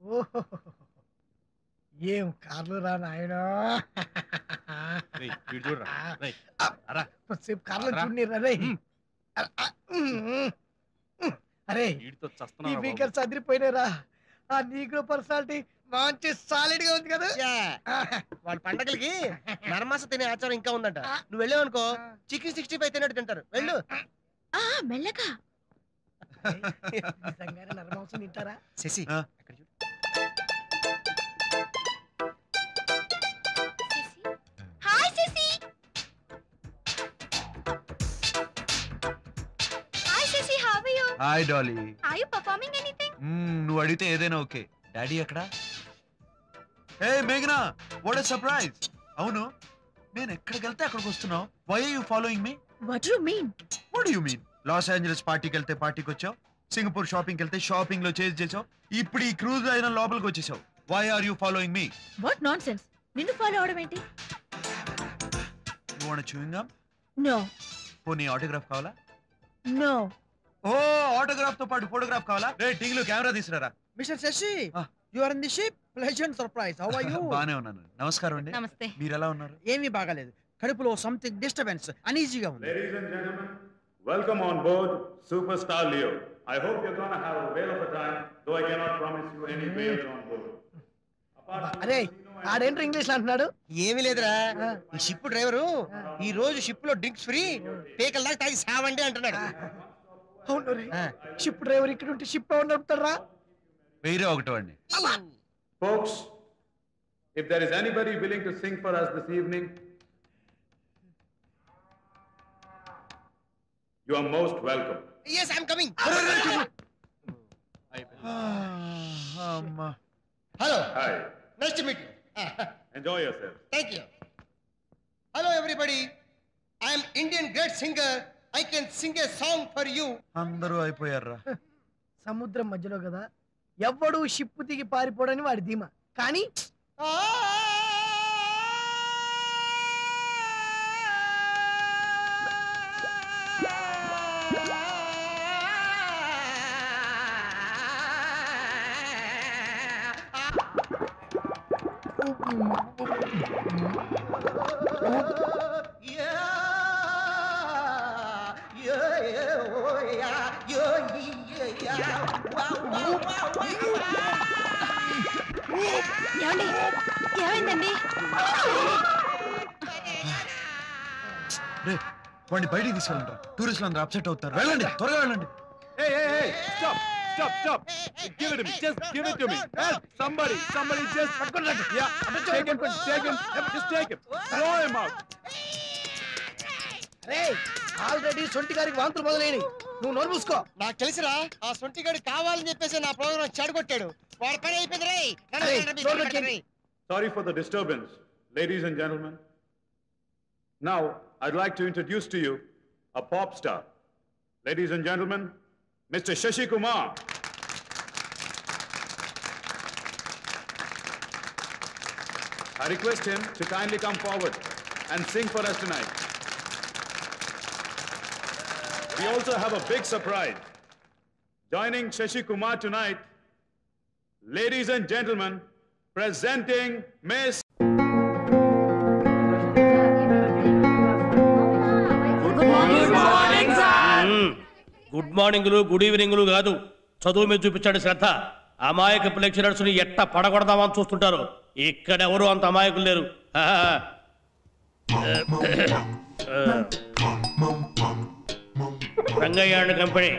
ఓహో, ఏం కార్లు రా నాయనా. సేపు కార్లో చూడరా రే. అరే ఈ వీకర్స్ అదిరిపోయినారా. ఆ నీగ్రో పర్సనాలిటీ మంచి సాలిడ్ గా ఉంది కదా. వాళ్ళ పండగలకి నరమాస తినే ఆచారం ఇంకా ఉందంట. నువ్వు వెళ్ళావు అనుకో చికెన్ 65 తిన్నట్టు తింటారు. వెళ్ళు. మెల్లగా నిజంగానే నరమాంసం తింటారా? Sashi hi Sashi. Hi Sashi, how are you? Hi Dolly. Are you performing anything? నువ్వు అడిగితే ఏదైనా ఓకే. డాడీ ఎక్కడ? హే మేఘనా, వాట్ ఎ సర్ప్రైజ్. అవును, నేను ఎక్కడికి వెళ్తే అక్కడికి వస్తున్నావు. Why are you following me? What do you mean? What do you mean? Los Angeles వెళ్తే పార్టీకి వచ్చావు, సింగపూర్ షాపింగ్కి వెళ్తే షాపింగ్ లో చేంజ్ చేసావు, ఇప్పుడు ఈ క్రూజ్ అయిన లోపలికి వచ్చేసావు. Why are you following me? What nonsense. నిన్ను ఫాలో అవడం ఏంటి? You want chewing gum? No. పోనీ ఆటోగ్రాఫ్ కావాలా? నో. ఓ ఆటోగ్రాఫ్ తో పాటు ఫోటోగ్రాఫ్ కావాలా? రే టీంలో కెమెరా తీసుకురారా. Mister Shashi, you are in the ship. Pleasant surprise. How are you? బానే ఉన్నాను. నమస్కారం అండి. నమస్తే. మీరు ఎలా ఉన్నారు? ఏమీ బాగాలేదు. కడుపులో సంథింగ్ డిస్టర్బెన్స్, అనీజీగా ఉంది. Ladies and gentlemen, welcome on board Superstar Leo. I hope you're gonna have a whale of a time, though I cannot promise you any whales on board. అరే ఆడేంటి ఇంగ్లీష్ అంటున్నాడు? ఏమీ లేదురా, ఈ షిప్ డ్రైవరు ఈ రోజు ship లో drinks free, పేకల దాకా తాగి సావండి అంటున్నాడు. అవును రే, షిప్ డ్రైవర్ ఇక్కడ ఉంటే షిప్ ఎవరు నడుపుతారా? వేరే ఒకటో అండి. Folks, if there is anybody willing to sing for us this evening, you are most welcome. Yes, I'm coming. Hello. Hi. Nice to meet you. Enjoy yourself. Thank you. Hello everybody. I am Indian great singer. I can sing a song for you. అందరూ అయిపోయారా? సముద్రం మధ్యలో కదా, ఎవ్వడు ship దిగి పారిపోవడని వాడి ధీమా. కానీ ఏమైందండి? వాడిని బయటికి తీసుకెళ్ళండి. టూరిస్టులు అందరూ అప్సెట్ అవుతారు. వెళ్ళండి, త్వరగా వెళ్ళండి. Hey, stop. Give it to me. Just give it to me. Help, somebody just yeah, take him. Just take him. Throw him out. Ray, already సొంటి గారికి వాంతులు మొదలైనవి. నువ్వు నోరు మూసుకో. నాకు తెలుసురా, ఆ సొంటిగాడు కావాలని చెప్పేసి నా ప్రోగ్రామ్ చెడగొట్టాడు. వాడి పని అయిపోయింది రే. Sorry for the disturbance, ladies and gentlemen. Now, I'd like to introduce to you a pop star. Ladies and gentlemen, Mr. Shashi Kumar. I request him to kindly come forward and sing for us tonight. We also have a big surprise. Joining Shashi Kumar tonight, ladies and gentlemen, presenting Miss good మార్నింగ్లు good ఈవినింగ్లు కాదు, చదువు మీద చూపించాడు శ్రద్ధ. అమాయక lecturers ని ఎట్ట పడగొడదామని చూస్తుంటారు. ఇక్కడెవరు అంత అమాయకులు లేరు. Rangaiah and company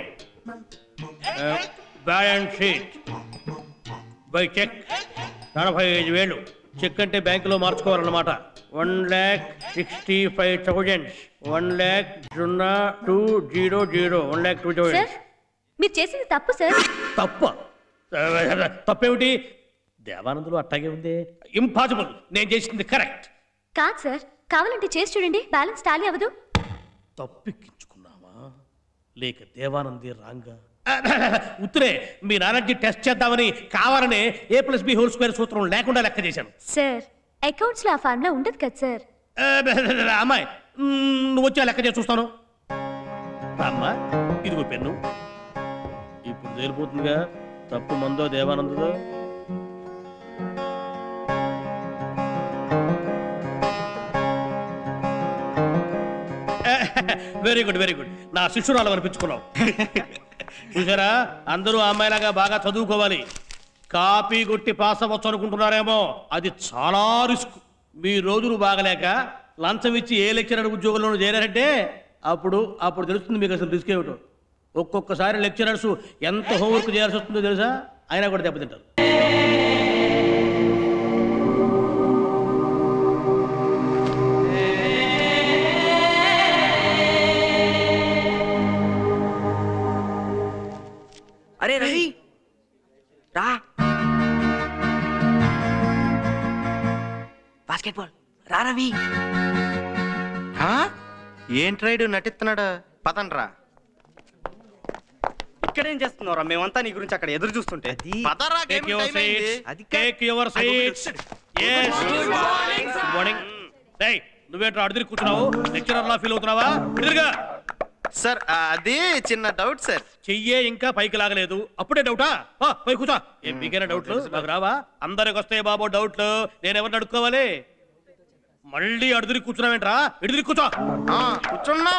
balance sheet by cheque 45,000. Cheque అంటే బ్యాంకులో మార్చుకోవాలన్నమాట. 1,65,000. 1,02,000. 1,02,000. మీరు చేసింది తప్పు సార్. తప్పేమిటి? దేవానందులు అట్టాగే ఉంది. ఇంపాసిబుల్. నేను చేసింది కరెక్ట్. కాదు సార్, కావాలంటే చేసి చూడండి, బ్యాలెన్స్ టాలీ అవ్వదు. తప్పెక్కించుకున్నావా లేక దేవానంది రాంగా? ఉత్తరే మీ నాన్నకి టెస్ట్ చేద్దామని కావాలనే A+B² సూత్రం లేకుండా లెక్క చేశాను. సార్, అకౌంట్స్ లో ఆ ఫార్ములా ఉండదు కదా సార్. అమ్మాయి, నువ్వు వచ్చా లెక్క చేసి చూస్తాను. అమ్మా, ఇదిగో పెన్ను. ఇప్పుడు తేలిపోతుందిగా తప్పు మందో దేవానందుదో. Very good very good. నా శిష్యురాలు అనిపించుకున్నావు. చూసారా, అందరూ అమ్మాయిలాగా బాగా చదువుకోవాలి. కాపీ కొట్టి పాస్ అవ్వచ్చు అనుకుంటున్నారేమో, అది చాలా రిస్క్. మీ రోజులు బాగలేక లంచం ఇచ్చి ఏ లెక్చరర్ ఉద్యోగంలోనూ చేరారంటే అప్పుడు తెలుస్తుంది మీకు అసలు రిస్క్ ఏమిటో. ఒక్కొక్కసారి లెక్చరర్స్ ఎంత హోంవర్క్ చేయాల్సి వస్తుందో తెలుసా, అయినా కూడా దెబ్బతింటారు. అరే రవి రా, బాస్కెట్బాల్ రా రవి. ఏంటి రైడు నటిస్తున్నాడు, పదండ్రా. ఇక్కడేం చేస్తున్నారా, మేమంతా నీ గురించి అక్కడ ఎదురు చూస్తుంటే. నువ్వేంట్రా అడిగి కూర్చున్నావు, లెక్చరర్ లా ఫీల్ అవుతున్నావా? సార్ అది చిన్న డౌట్ సార్. చెయ్యే ఇంకా పైకి లాగలేదు, అప్పుడే డౌటా? పై కూర్చో. ఏం మీకైనా డౌట్లు నాకు రావా? అందరికి వస్తాయి బాబు డౌట్లు, నేనెవరిని అడుక్కోవాలి? మళ్ళీ అడుగురి కూర్చున్నావేంట్రా? ఎడుగురి కూర్చో. కూర్చున్నా.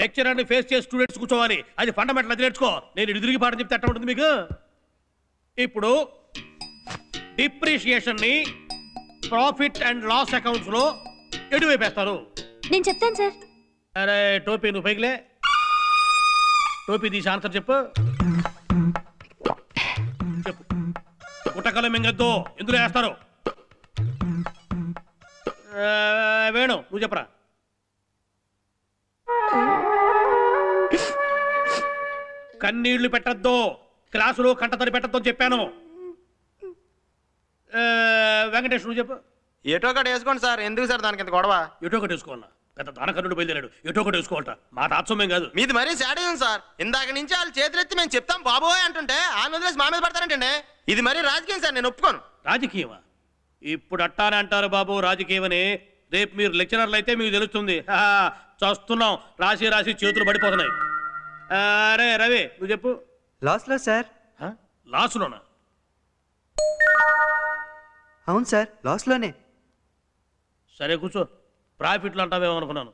లెక్చరర్ని ఫేస్ చేసి స్టూడెంట్స్ కూర్చోవాలి, అది ఫండమెంటల్. అది నేర్చుకో. నేను ఎదురుకి పాఠం చెప్తే అట్లా ఉంటుంది మీకు. ఇప్పుడు డిప్రిషియేషన్ ని ప్రాఫిట్ అండ్ లాస్ అకౌంట్స్ లో ఎటువైపేస్తారు? నేను చెప్తాను సార్. అరే టోపీ నువ్వు పైకిలే, టోపీ తీసి ఆన్సర్ చెప్పు. చెప్పు. గుట్టకలు మింగద్దు, ఎందులో వేస్తారు? వేణు నువ్వు చెప్పరా. కన్నీళ్లు పెట్టద్దు, క్లాసులో కంటతడి పెట్టద్దు అని చెప్పాను. వెంకటేష్ నువ్వు చెప్పు. ఎటో ఒకటి వేసుకోండి సార్. ఎందుకు సార్ దానికి ఎంత గొడవ? ఎటో ఒకటి వేసుకోవాలా? పెద్ద దానకర్ణుడు బయలుదేరాడు, ఎటో ఒకటి వేసుకోవాలట. మా తాత్సమ్యం కాదు. మీది మరీ శాడిజం సార్. ఇందాక నుంచి వాళ్ళు చేతులెత్తి మేము చెప్తాం బాబోయ్ అంటుంటే ఆయన వదిలేసి మా మీద పడతారంటండి. ఇది మరీ రాజకీయం సార్, నేను ఒప్పుకోను. రాజకీయమా? ఇప్పుడు అట్టానే అంటారు బాబు రాజకీయమని. రేపు మీరు లెక్చరర్లు అయితే మీకు తెలుస్తుంది. చూస్తున్నాం, రాసి రాసి చేతులు పడిపోతున్నాయి. అరే రవి నువ్వు చెప్పు. లాస్లో సార్. లాస్లోనా? అవును సార్, లాస్లోనే. సరే కూర్చో. ప్రాఫిట్లు అంటావేమో అనుకున్నాను.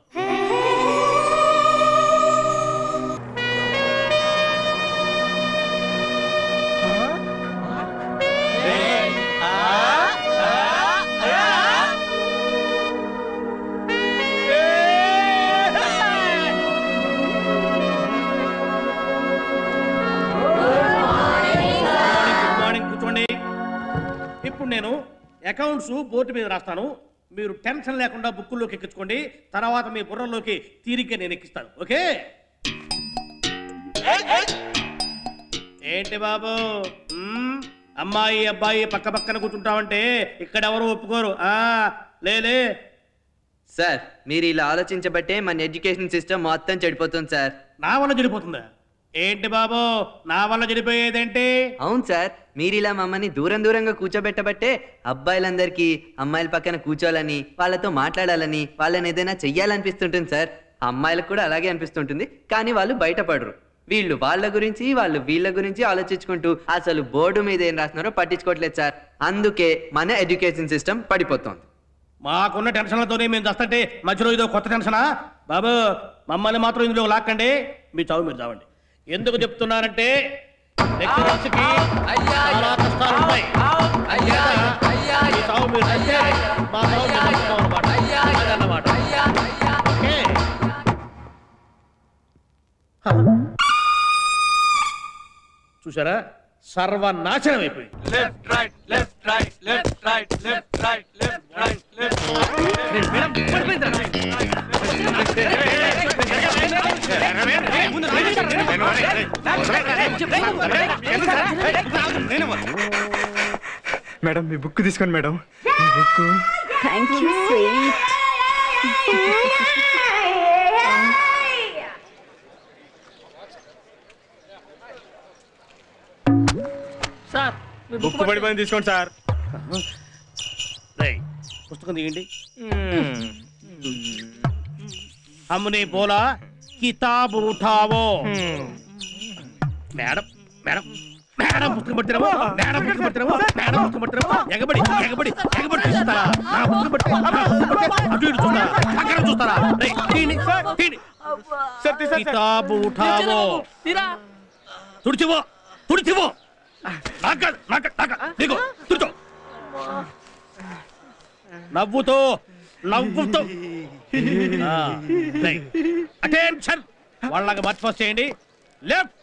కూర్చోండి. ఇప్పుడు నేను అకౌంట్స్ బోర్డు మీద రాస్తాను, మీరు టెన్షన్ లేకుండా బుక్కుల్లోకి ఎక్కించుకోండి. తర్వాత మీ బుర్రలోకి తీరిగ్గా నేను ఎక్కిస్తాను. ఓకే? ఏంటి బాబు, అమ్మాయి అబ్బాయి పక్క పక్కన కూర్చుంటామంటే ఇక్కడ ఎవరు ఒప్పుకోరు. లేలే సార్, మీరు ఇలా ఆలోచించబట్టే మన ఎడ్యుకేషన్ సిస్టమ్ మొత్తం చెడిపోతుంది సార్. నా వల్ల చెడిపోతుందా? ఏంటి బాబు నా వల్ల చెడిపోయేదేంటి? అవును సార్, మీరు ఇలా మమ్మల్ని దూరం దూరంగా కూర్చోబెట్టబట్టే అబ్బాయిలందరికీ అమ్మాయిల పక్కన కూర్చోాలని, వాళ్ళతో మాట్లాడాలని, వాళ్ళని ఏదైనా చెయ్యాలనిపిస్తుంటుంది సార్. అమ్మాయిలకు కూడా అలాగే అనిపిస్తుంటుంది, కానీ వాళ్ళు బయటపడరు. వీళ్ళు వాళ్ళ గురించి, వాళ్ళు వీళ్ళ గురించి ఆలోచించుకుంటూ అసలు బోర్డు మీద ఏం రాస్తున్నారో పట్టించుకోవట్లేదు సార్. అందుకే మన ఎడ్యుకేషన్ సిస్టమ్ పడిపోతుంది. మాకున్న టెన్షన్లతోనే మేము చేస్తుంటే మధ్యలో ఇదో కొత్త టెన్షనా? బాబు మమ్మల్ని మాత్రం ఇందులో లాక్కండి, మీ చావు మీరు చావండి. ఎందుకు చెప్తున్నారంటే లెక్చరర్స్కి చాలా కష్టాలు ఉంటాయి. మీ చావు మీరు చస్తే మా చావు అన్నమాట. ఓకే? చూసారా, సర్వనాశనం అయిపోయింది. మేడం మీ బుక్ తీసుకోండి madam. Book. Thank you sweet. Sir book పడిపోయింది, తీసుకోండి సార్. పుస్తకం తీయండి. हमने बोला किताब उठाओ. मैडम मैडम మేడం పుస్తకం పడుతున్నావో మేడం పుస్తకం పడుతున్నావో మేడం పుస్తకం పడుతున్నావో ఎగబడి ఎగబడి ఎగబడి చూస్తారా నా పుస్తకం పట్టుకో అటు ఇటు చూస్తారా అక్కడ చూస్తారా కితాబు ఉఠావో తుడిచివో తుడిచివో నీకు తుడిచో నవ్వుతో నవ్వుతో అటెన్షన్ వాళ్ళకి మార్చి ఫస్ట్ చేయండి left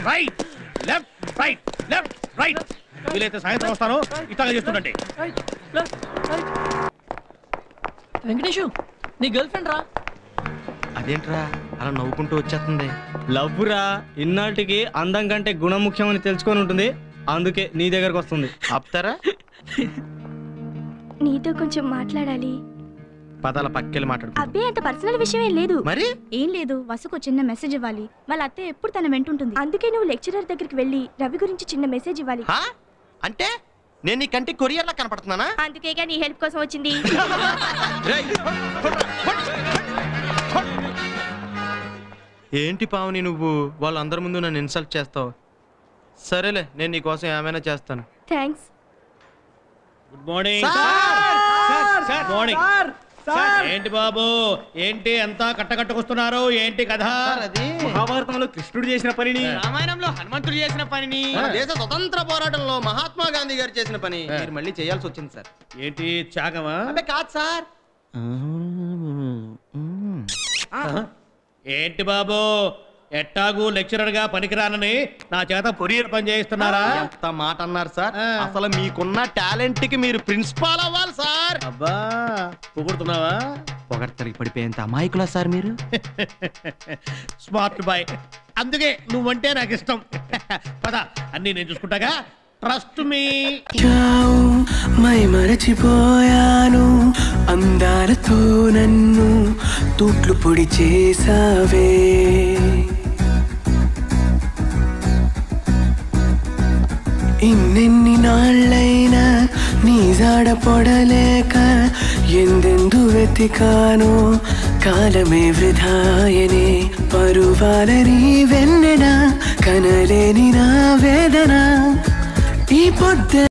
right left right left right వీలైతే సాయంత్రం వస్తాను ఇట్లాగా చేస్తుండండి వెంకటేషు నీ గర్ల్ ఫ్రెండ్ రా అదేంట్రా అలా నవ్వుకుంటూ వచ్చేస్తుంది లవ్ రా ఇన్నాటికి అందం కంటే గుణం ముఖ్యమని తెలుసుకొని ఉంటుంది అందుకే నీ దగ్గరకు వస్తుంది ఆపుతారా నీతో కొంచెం మాట్లాడాలి పదాల పక్కెళ్ళి మాట్లాడు అబ్బే అంత పర్సనల్ విషయం ఏం లేదు మరి ఏం లేదు వసుకు చిన్న మెసేజ్ ఇవ్వాలి వాళ్ళ అత్త ఎప్పుడు తన వెంటుంటుంది అందుకే నువ్వు లెక్చరర్ దగ్గరికి వెళ్ళి రవి గురించి చిన్న మెసేజ్ ఇవ్వాలి అంటే నేను నీ కంటి కొరియర్లా కనపడుతున్నానా అందుకేగా నీ హెల్ప్ కోసం వచ్చింది ఏంటి పావని నువ్వు వాళ్ళందరి ముందు నన్ను ఇన్సల్ట్ చేస్తావు సరేలే నేను నీ కోసం ఏమైనా చేస్తాను thanks good morning good morning ఏంటి బాబు ఏంటి అంతా కట్టకట్టుకొస్తున్నారు ఏంటి కథ మహాభారతంలో కృష్ణుడు చేసిన పనిని రామాయణంలో హనుమంతుడు చేసిన పనిని దేశ స్వతంత్ర పోరాటంలో మహాత్మా గాంధీ గారు చేసిన పని మీరు మళ్ళీ చేయాల్సి వచ్చింది సార్ ఏంటి త్యాగమా కాదు సార్ ఏంటి బాబు ఎట్టాగు లెక్చరర్ గా పనికిరానని నా చేత కొరియర్ పని చేయిస్తున్నారా ఎంత మాట అన్నారు సార్ అసలు మీకున్న టాలెంట్ కి మీరు ప్రిన్సిపాల్ అవ్వాలి సార్ అబ్బా పొగుడుతున్నావా పొగడ్తలకి పడిపోయేంత అమాయకులా సార్ మీరు స్మార్ట్ బాయ్ అందుకే నువ్వంటే నాకు ఇష్టం పద అన్ని నేను చూసుకుంటాగా ట్రస్ట్ మీ మై మరచిపోయాను అందాలతో నన్ను తూట్లు పొడి చేసావే ఇన్నెన్ని నాళ్ళైనా నీ జాడ పొడలేక ఎందెందు వెతికానో కాలమే వృధాయనే పరువాలని వెన్నెన కనలేని నా వేదన ఈ పొద్దు